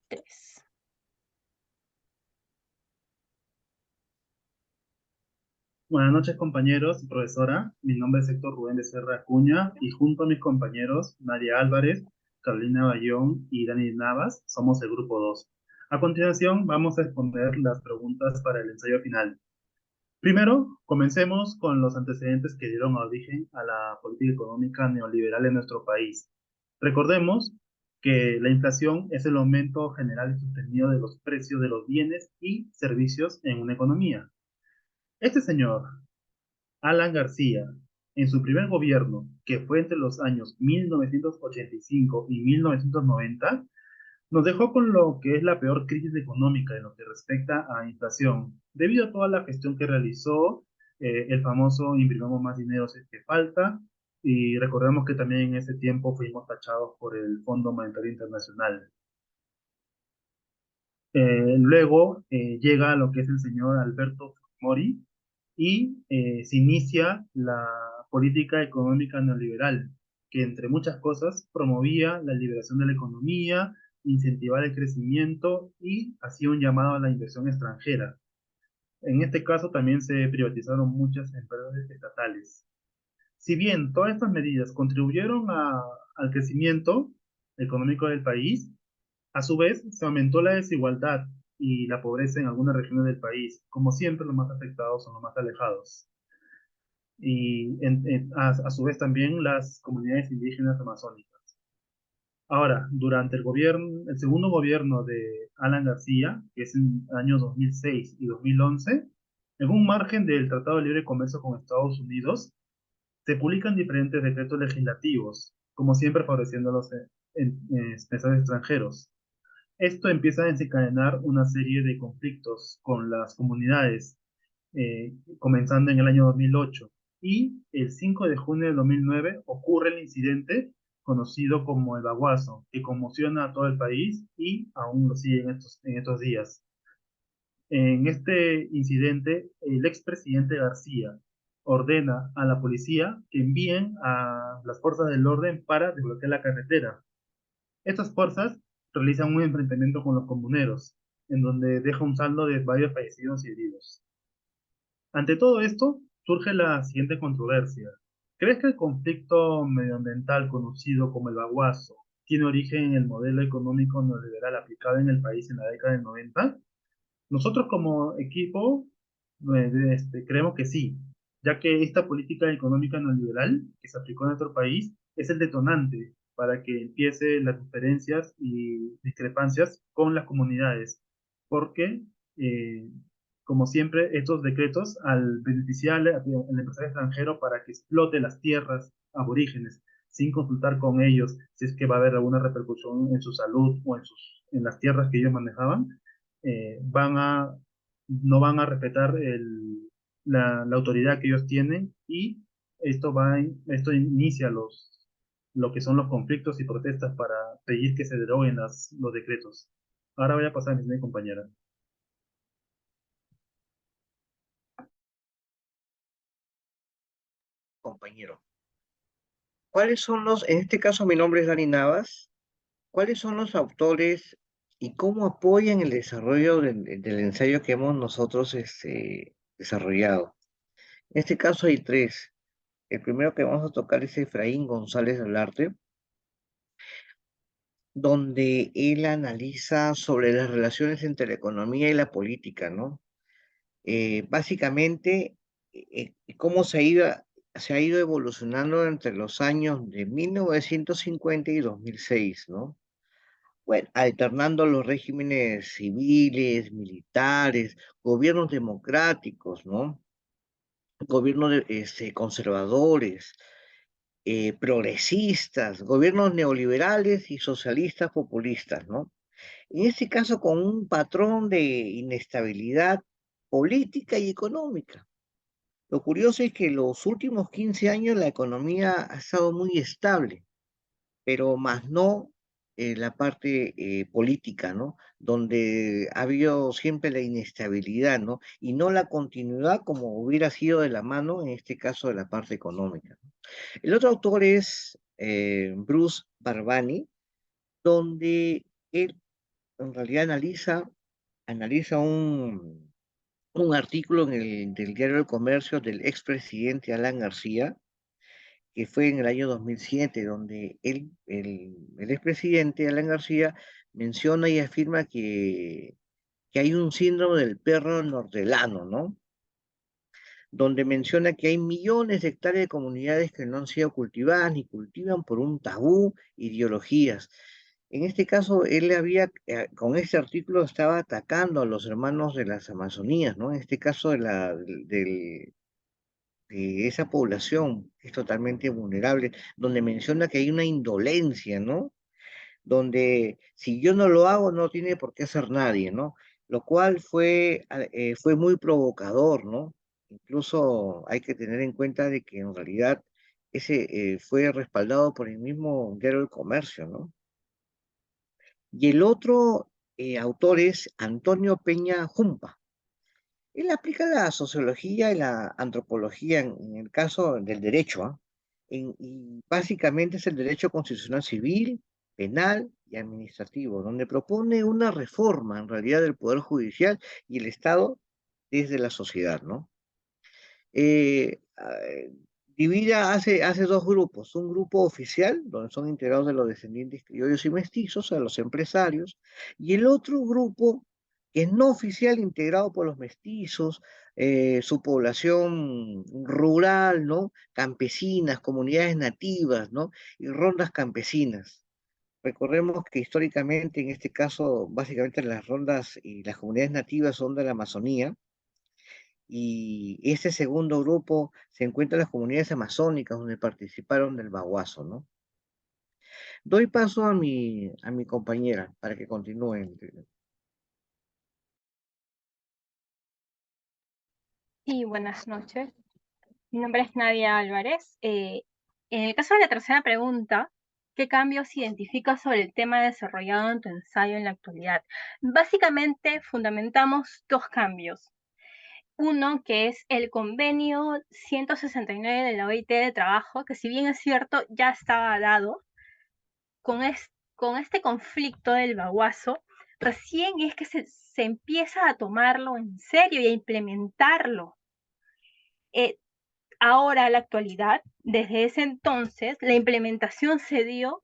Tres. Buenas noches, compañeros y profesora. Mi nombre es Héctor Rubén Becerra Acuña y junto a mis compañeros María Álvarez, Carolina Bayón y Dani Navas somos el grupo 2. A continuación, vamos a exponer las preguntas para el ensayo final. Primero, comencemos con los antecedentes que dieron origen a la política económica neoliberal en nuestro país. Recordemos que la inflación es el aumento general y sostenido de los precios de los bienes y servicios en una economía. Este señor, Alan García, en su primer gobierno, que fue entre los años 1985 y 1990, nos dejó con lo que es la peor crisis económica en lo que respecta a inflación, debido a toda la gestión que realizó, el famoso imprimamos más dinero si es que falta, y recordemos que también en ese tiempo fuimos tachados por el Fondo Monetario Internacional. Luego llega lo que es el señor Alberto Fujimori y se inicia la política económica neoliberal, que entre muchas cosas promovía la liberación de la economía, incentivaba el crecimiento y hacía un llamado a la inversión extranjera. En este caso también se privatizaron muchas empresas estatales. Si bien todas estas medidas contribuyeron al crecimiento económico del país, a su vez, se aumentó la desigualdad y la pobreza en algunas regiones del país. Como siempre, los más afectados son los más alejados. Y a su vez también las comunidades indígenas amazónicas. Ahora, durante el segundo gobierno de Alan García, que es en años 2006 y 2011, en un margen del Tratado de Libre Comercio con Estados Unidos, se publican diferentes decretos legislativos, como siempre favoreciendo a los empresarios extranjeros. Esto empieza a desencadenar una serie de conflictos con las comunidades, comenzando en el año 2008. Y el 5 de junio de 2009 ocurre el incidente conocido como el Baguazo, que conmociona a todo el país y aún lo sigue en estos días. En este incidente, el expresidente García ordena a la policía que envíen a las fuerzas del orden para desbloquear la carretera. Estas fuerzas realizan un enfrentamiento con los comuneros, en donde deja un saldo de varios fallecidos y heridos. Ante todo esto, surge la siguiente controversia. ¿Crees que el conflicto medioambiental conocido como el Baguazo tiene origen en el modelo económico neoliberal aplicado en el país en la década del 90? Nosotros como equipo creemos que sí, ya que esta política económica neoliberal que se aplicó en nuestro país es el detonante para que empiece las diferencias y discrepancias con las comunidades, porque, eh, como siempre, estos decretos al beneficiar al empresario extranjero para que explote las tierras aborígenes sin consultar con ellos si es que va a haber alguna repercusión en su salud o en las tierras que ellos manejaban, eh, van a, no van a respetar la autoridad que ellos tienen y esto inicia lo que son los conflictos y protestas para pedir que se deroguen los decretos. Ahora voy a pasar a mi siguiente compañera. Compañero. ¿Cuáles son en este caso mi nombre es Dani Navas, cuáles son los autores y cómo apoyan el desarrollo del ensayo que hemos nosotros desarrollado? En este caso hay tres. El primero que vamos a tocar es Efraín González Olarte, donde él analiza sobre las relaciones entre la economía y la política, ¿no? Básicamente, cómo se ha ido evolucionando entre los años de 1950 y 2006, ¿no? Bueno, alternando los regímenes civiles, militares, gobiernos democráticos, ¿no? Gobiernos conservadores, progresistas, gobiernos neoliberales y socialistas populistas, ¿no? En este caso con un patrón de inestabilidad política y económica. Lo curioso es que los últimos 15 años la economía ha estado muy estable, pero más no la parte política, ¿no? Donde ha habido siempre la inestabilidad, ¿no? Y no la continuidad como hubiera sido de la mano, en este caso, de la parte económica, ¿no? El otro autor es Bruce Barbani, donde él en realidad analiza un artículo del Diario del Comercio del expresidente Alan García, que fue en el año 2007, donde el expresidente Alan García menciona y afirma que hay un síndrome del perro nortelano, ¿no? Donde menciona que hay millones de hectáreas de comunidades que no han sido cultivadas ni cultivan por un tabú, ideologías. En este caso, con este artículo estaba atacando a los hermanos de las Amazonías, ¿no? En este caso de esa población que es totalmente vulnerable, donde menciona que hay una indolencia, ¿no? Donde si yo no lo hago, no tiene por qué hacer nadie, ¿no? Lo cual fue muy provocador, ¿no? Incluso hay que tener en cuenta de que en realidad ese fue respaldado por el mismo Diario del Comercio, ¿no? Y el otro autor es Antonio Peña Jumpa. Él aplica la sociología y la antropología en el caso del derecho, ¿ah? Y básicamente es el derecho constitucional civil, penal y administrativo, donde propone una reforma en realidad del Poder Judicial y el Estado desde la sociedad, ¿no? eh, ah, hace dos grupos, un grupo oficial, donde son integrados de los descendientes criollos y mestizos, a los empresarios, y el otro grupo que es no oficial, integrado por los mestizos, su población rural, ¿no? Campesinas, comunidades nativas, ¿no? Y rondas campesinas. Recordemos que históricamente, en este caso, básicamente las rondas y las comunidades nativas son de la Amazonía, y ese segundo grupo se encuentra en las comunidades amazónicas donde participaron del Baguazo, ¿no? Doy paso a mi compañera para que continúen. Sí, buenas noches. Mi nombre es Nadia Álvarez. En el caso de la tercera pregunta, ¿qué cambios identificas sobre el tema desarrollado en tu ensayo en la actualidad? Básicamente fundamentamos dos cambios. Uno, que es el convenio 169 de la OIT de trabajo, que si bien es cierto, ya estaba dado, con este conflicto del Baguazo, recién es que se empieza a tomarlo en serio y a implementarlo. Ahora, a la actualidad, desde ese entonces, la implementación se dio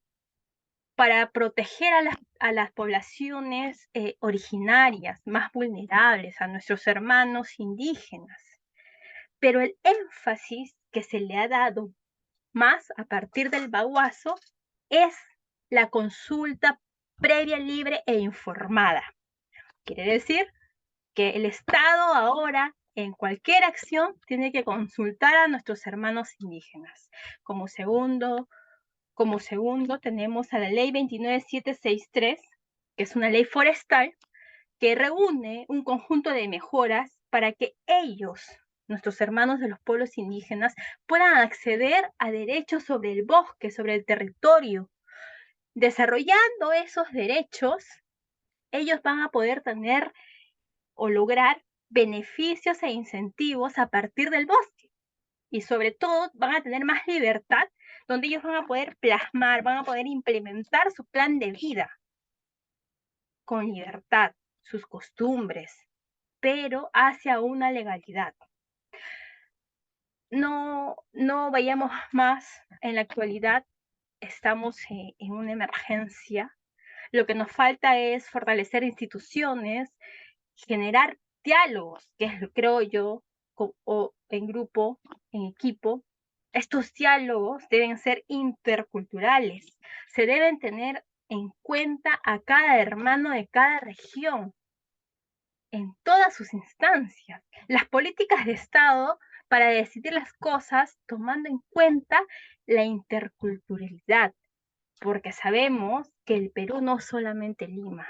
para proteger a las poblaciones originarias, más vulnerables, a nuestros hermanos indígenas. Pero el énfasis que se le ha dado más a partir del Baguazo es la consulta previa, libre e informada. Quiere decir que el Estado ahora, en cualquier acción, tiene que consultar a nuestros hermanos indígenas. Como segundo tenemos a la ley 29763, que es una ley forestal, que reúne un conjunto de mejoras para que ellos, nuestros hermanos de los pueblos indígenas, puedan acceder a derechos sobre el bosque, sobre el territorio. Desarrollando esos derechos, ellos van a poder tener o lograr beneficios e incentivos a partir del bosque. Y sobre todo van a tener más libertad, donde ellos van a poder plasmar, van a poder implementar su plan de vida con libertad, sus costumbres, pero hacia una legalidad. No vayamos más en la actualidad, estamos en una emergencia. Lo que nos falta es fortalecer instituciones, generar diálogos, que es, creo yo, o en grupo, en equipo. Estos diálogos deben ser interculturales, se deben tener en cuenta a cada hermano de cada región, en todas sus instancias. Las políticas de Estado para decidir las cosas tomando en cuenta la interculturalidad, porque sabemos que el Perú no solamente Lima.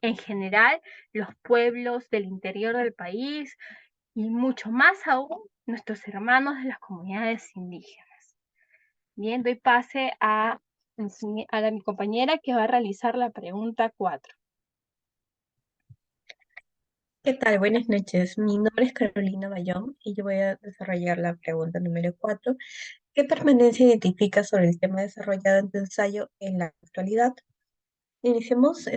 En general, los pueblos del interior del país y mucho más aún nuestros hermanos de las comunidades indígenas. Bien, doy pase a mi compañera que va a realizar la pregunta 4. ¿Qué tal? Buenas noches. Mi nombre es Carolina Bayón y yo voy a desarrollar la pregunta número 4. ¿Qué permanencia identifica sobre el tema desarrollado en tu ensayo en la actualidad? Iniciemos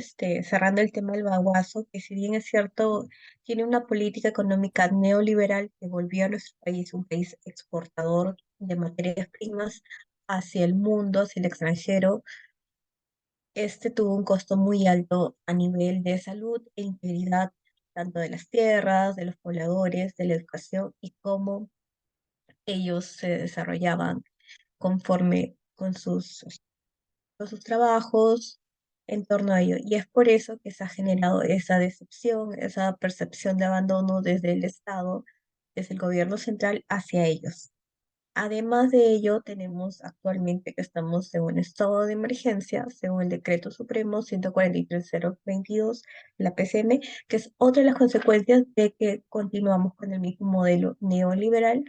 cerrando el tema del baguazo, que si bien es cierto, tiene una política económica neoliberal que volvió a nuestro país un país exportador de materias primas hacia el mundo, hacia el extranjero. Este tuvo un costo muy alto a nivel de salud e integridad, tanto de las tierras, de los pobladores, de la educación y cómo ellos se desarrollaban conforme con sus trabajos en torno a ello. Y es por eso que se ha generado esa decepción, esa percepción de abandono desde el Estado, desde el gobierno central hacia ellos. Además de ello, tenemos actualmente que estamos en un estado de emergencia, según el Decreto Supremo 143022, la PCM, que es otra de las consecuencias de que continuamos con el mismo modelo neoliberal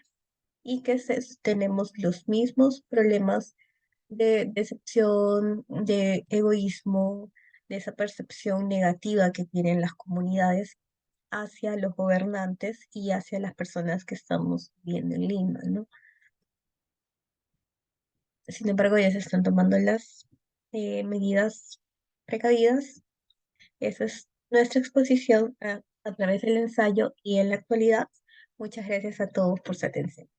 y que tenemos los mismos problemas de decepción, de egoísmo, de esa percepción negativa que tienen las comunidades hacia los gobernantes y hacia las personas que estamos viviendo en Lima, ¿no? Sin embargo, ya se están tomando las medidas precavidas. Esa es nuestra exposición a través del ensayo y en la actualidad. Muchas gracias a todos por su atención.